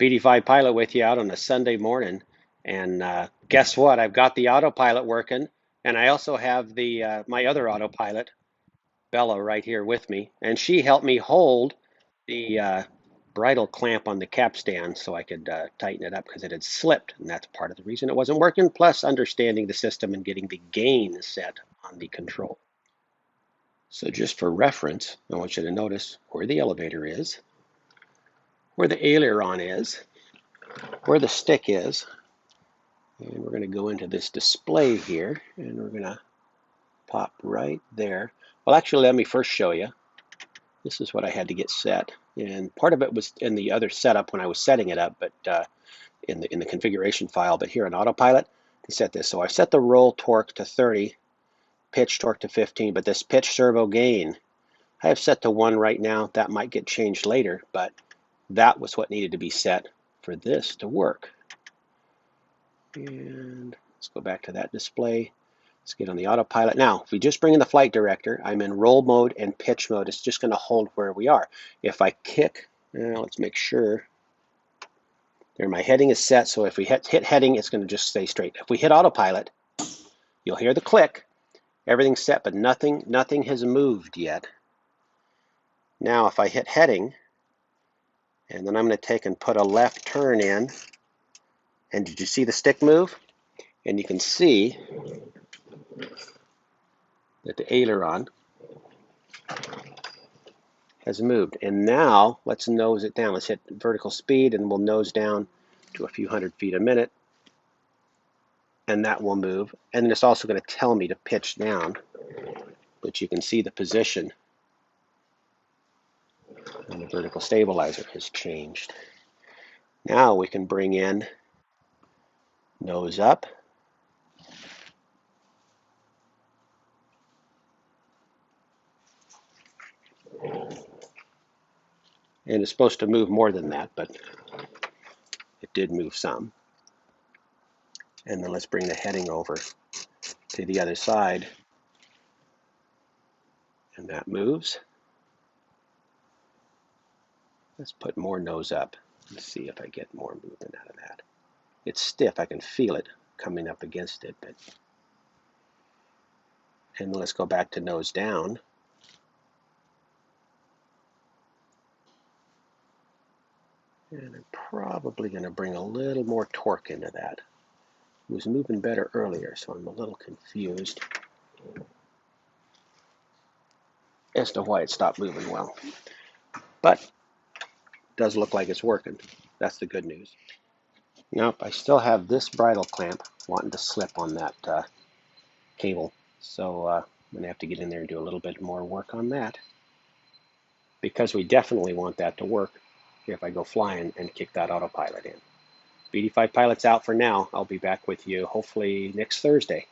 BD5 Pilot with you out on a Sunday morning, and guess what? I've got the autopilot working, and I also have the my other autopilot, Bella, right here with me, and she helped me hold the bridle clamp on the capstan so I could tighten it up because it had slipped, and that's part of the reason it wasn't working, plus understanding the system and getting the gain set on the control. So just for reference, I want you to notice where the elevator is, where the aileron is, where the stick is, and we're going to go into this display here, and we're going to pop right there. Well, actually, let me first show you. This is what I had to get set, and part of it was in the other setup when I was setting it up, but in the configuration file. But here in Autopilot, to set this, so I set the roll torque to 30, pitch torque to 15, but this pitch servo gain I have set to 1 right now. That might get changed later, but that was what needed to be set for this to work. And let's go back to that display. Let's get on the autopilot. Now, if we just bring in the flight director, I'm in roll mode and pitch mode. It's just going to hold where we are. If I kick, let's make sure. There, my heading is set, so if we hit heading, it's going to just stay straight. If we hit autopilot, you'll hear the click. Everything's set, but nothing has moved yet. Now, if I hit heading, and then I'm going to take and put a left turn in, and did you see the stick move? And you can see that the aileron has moved. And now let's nose it down. Let's hit vertical speed and we'll nose down to a few hundred feet a minute. And that will move. And it's also going to tell me to pitch down. But you can see the position. And the vertical stabilizer has changed. Now we can bring in nose up. And it's supposed to move more than that, but it did move some. And then let's bring the heading over to the other side. And that moves. Let's put more nose up and see if I get more movement out of that. It's stiff. I can feel it coming up against it. And let's go back to nose down. And I'm probably going to bring a little more torque into that. It was moving better earlier, so I'm a little confused as to why it stopped moving well. But it does look like it's working. That's the good news. Nope, I still have this bridle clamp wanting to slip on that cable. So I'm going to have to get in there and do a little bit more work on that. Because we definitely want that to work if I go flying and kick that autopilot in. BD5 Pilot's out for now. I'll be back with you hopefully next Thursday.